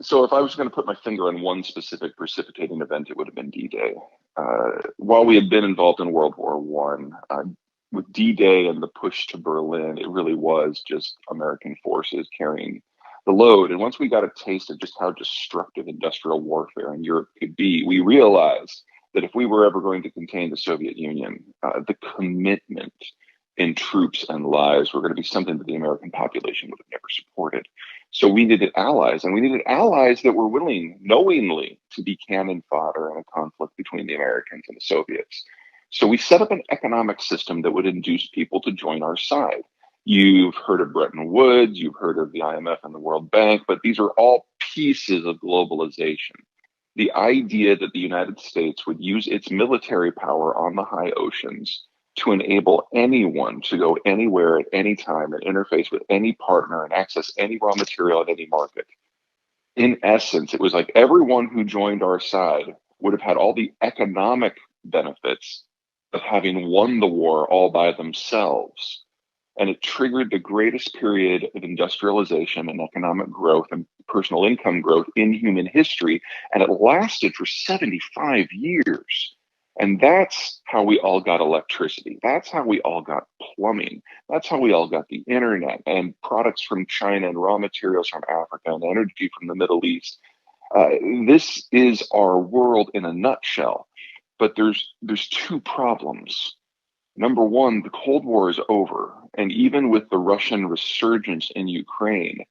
So if I was going to put my finger on one specific precipitating event, it would have been D-Day. While we had been involved in World War One, with D-Day and the push to Berlin, it really was just American forces carrying the load. And once we got a taste of just how destructive industrial warfare in Europe could be, we realized that if we were ever going to contain the Soviet Union, the commitment in troops and lives were going to be something that the American population would have never supported. So we needed allies, and we needed allies that were willing, knowingly, to be cannon fodder in a conflict between the Americans and the Soviets. So we set up an economic system that would induce people to join our side. You've heard of Bretton Woods, you've heard of the IMF and the World Bank, but these are all pieces of globalization. The idea that the United States would use its military power on the high oceans to enable anyone to go anywhere at any time and interface with any partner and access any raw material at any market. In essence, it was like everyone who joined our side would have had all the economic benefits of having won the war all by themselves. And it triggered the greatest period of industrialization and economic growth and personal income growth in human history. And it lasted for 75 years. And that's how we all got electricity. That's how we all got plumbing. That's how we all got the internet and products from China and raw materials from Africa and energy from the Middle East. This is our world in a nutshell. But there's two problems. Number one, the Cold War is over. And even with the Russian resurgence in Ukraine,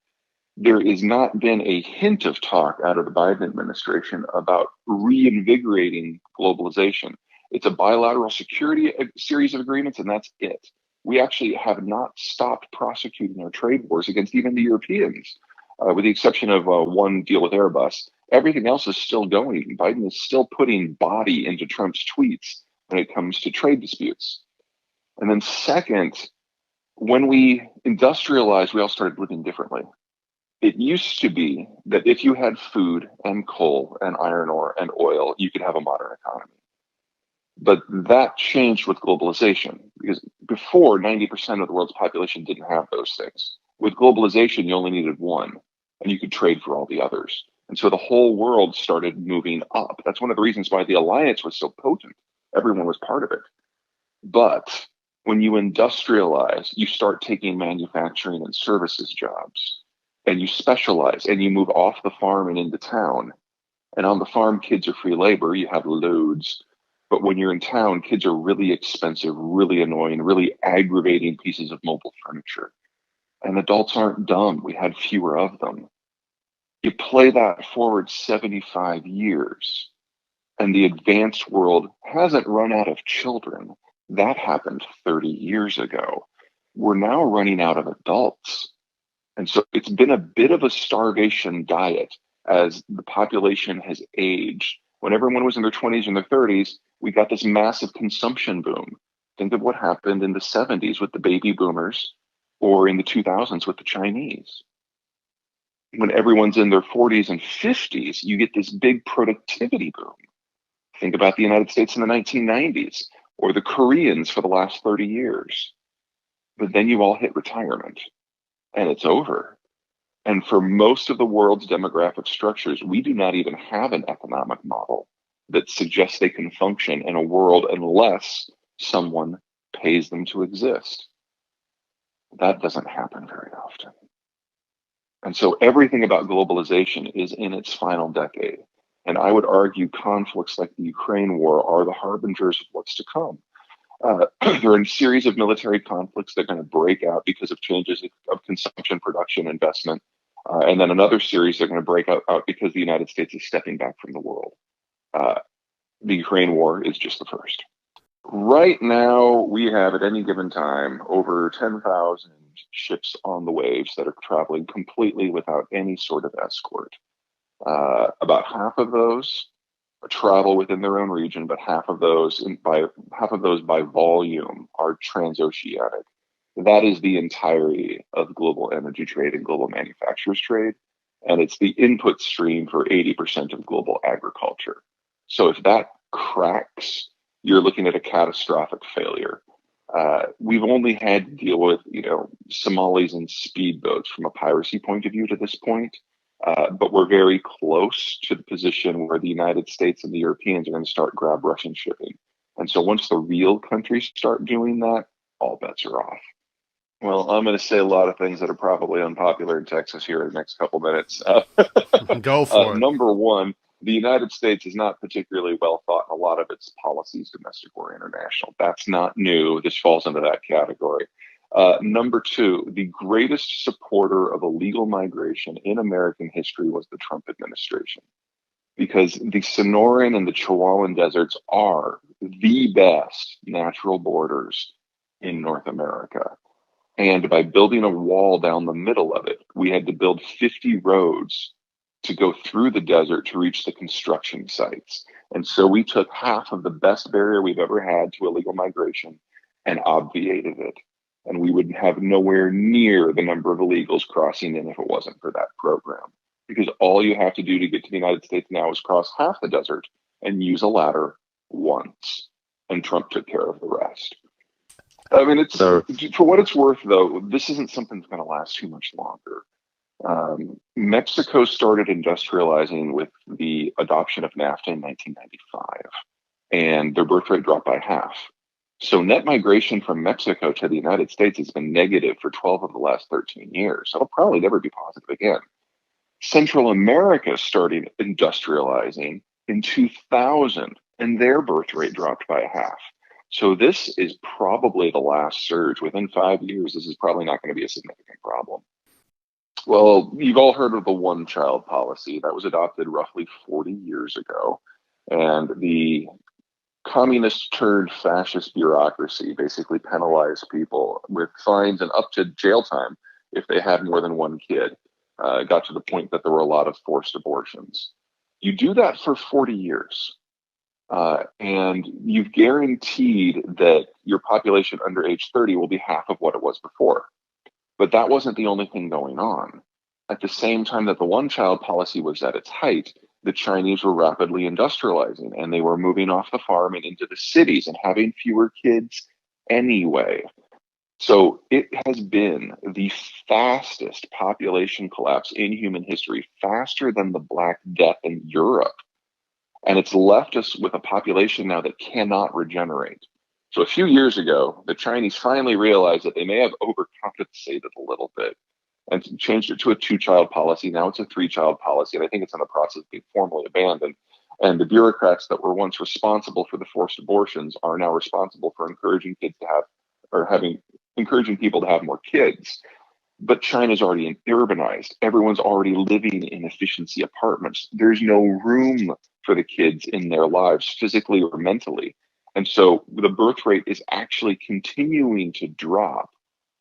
there has not been a hint of talk out of the Biden administration about reinvigorating globalization. It's a bilateral security series of agreements, and that's it. We actually have not stopped prosecuting our trade wars against even the Europeans, with the exception of one deal with Airbus. Everything else is still going. Biden is still putting body into Trump's tweets when it comes to trade disputes. And then second, when we industrialized, we all started living differently. It used to be that if you had food and coal and iron ore and oil, you could have a modern economy. But that changed with globalization, because before 90% of the world's population didn't have those things. With globalization, you only needed one, and you could trade for all the others. And so the whole world started moving up. That's one of the reasons why the alliance was so potent. Everyone was part of it. But when you industrialize, you start taking manufacturing and services jobs, and you specialize, and you move off the farm and into town. And on the farm, kids are free labor. You have loads. But when you're in town, kids are really expensive, really annoying, really aggravating pieces of mobile furniture. And adults aren't dumb. We had fewer of them. You play that forward 75 years, and the advanced world hasn't run out of children. That happened 30 years ago. We're now running out of adults. And so it's been a bit of a starvation diet as the population has aged. When everyone was in their 20s and their 30s, we got this massive consumption boom. Think of what happened in the 70s with the baby boomers, or in the 2000s with the Chinese. When everyone's in their 40s and 50s, you get this big productivity boom. Think about the United States in the 1990s, or the Koreans for the last 30 years. But then you all hit retirement, and it's over. And for most of the world's demographic structures, we do not even have an economic model that suggests they can function in a world unless someone pays them to exist. That doesn't happen very often. And so everything about globalization is in its final decade. And I would argue conflicts like the Ukraine war are the harbingers of what's to come. There are a series of military conflicts that are going to break out because of changes of consumption, production, investment. And then another series that are going to break out because the United States is stepping back from the world. The Ukraine war is just the first. Right now, we have at any given time over 10,000 ships on the waves that are traveling completely without any sort of escort. About half of those travel within their own region, but half of those by volume are transoceanic. That is the entirety of global energy trade and global manufacturers trade, and it's the input stream for 80% of global agriculture. So if that cracks, you're looking at a catastrophic failure. We've only had to deal with, Somalis and speedboats from a piracy point of view to this point. But we're very close to the position where the United States and the Europeans are going to start grab Russian shipping. And so once the real countries start doing that, all bets are off. Well, I'm going to say a lot of things that are probably unpopular in Texas here in the next couple minutes. Go for it. Number one, the United States is not particularly well thought in a lot of its policies, domestic or international. That's not new. This falls into that category. Number two, the greatest supporter of illegal migration in American history was the Trump administration, because the Sonoran and the Chihuahuan deserts are the best natural borders in North America. And by building a wall down the middle of it, we had to build 50 roads to go through the desert to reach the construction sites. And so we took half of the best barrier we've ever had to illegal migration and obviated it. And we would have nowhere near the number of illegals crossing in if it wasn't for that program. Because all you have to do to get to the United States now is cross half the desert and use a ladder once. And Trump took care of the rest. I mean, it's for what it's worth, though, this isn't something that's going to last too much longer. Mexico started industrializing with the adoption of NAFTA in 1995, and their birth rate dropped by half. So net migration from Mexico to the United States has been negative for 12 of the last 13 years. It'll probably never be positive again. Central America started industrializing in 2000, and their birth rate dropped by half. So this is probably the last surge. Within 5 years, this is probably not going to be a significant problem. Well, you've all heard of the one-child policy that was adopted roughly 40 years ago. And the communist turned fascist bureaucracy basically penalized people with fines and up to jail time if they had more than one kid. It got to the point that there were a lot of forced abortions. You do that for 40 years. And you've guaranteed that your population under age 30 will be half of what it was before. But that wasn't the only thing going on. At the same time that the one-child policy was at its height, the Chinese were rapidly industrializing, and they were moving off the farm and into the cities and having fewer kids anyway. So it has been the fastest population collapse in human history, faster than the Black Death in Europe. And it's left us with a population now that cannot regenerate. So a few years ago, the Chinese finally realized that they may have overcompensated a little bit and changed it to a two-child policy. Now it's a three-child policy, and I think it's in the process of being formally abandoned. And the bureaucrats that were once responsible for the forced abortions are now responsible for encouraging people to have more kids. But China's already urbanized. Everyone's already living in efficiency apartments. There's no room for the kids in their lives, physically or mentally. And so the birth rate is actually continuing to drop.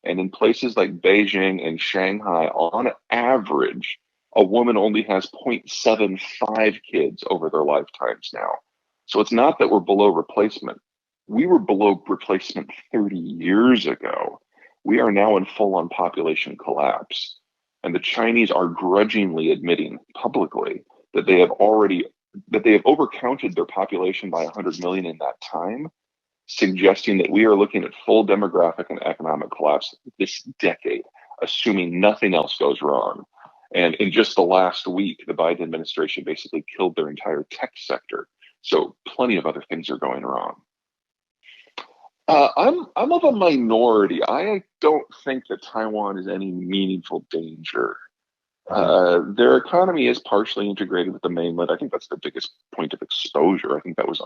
And in places like Beijing and Shanghai, on average, a woman only has 0.75 kids over their lifetimes now. So it's not that we're below replacement. We were below replacement 30 years ago. We are now in full-on population collapse. And the Chinese are grudgingly admitting publicly that they have overcounted their population by 100 million in that time, suggesting that we are looking at full demographic and economic collapse this decade, assuming nothing else goes wrong. And in just the last week, the Biden administration basically killed their entire tech sector. So plenty of other things are going wrong. I'm of a minority. I don't think that Taiwan is any meaningful danger. Their economy is partially integrated with the mainland. I think that's the biggest point of exposure. I think that was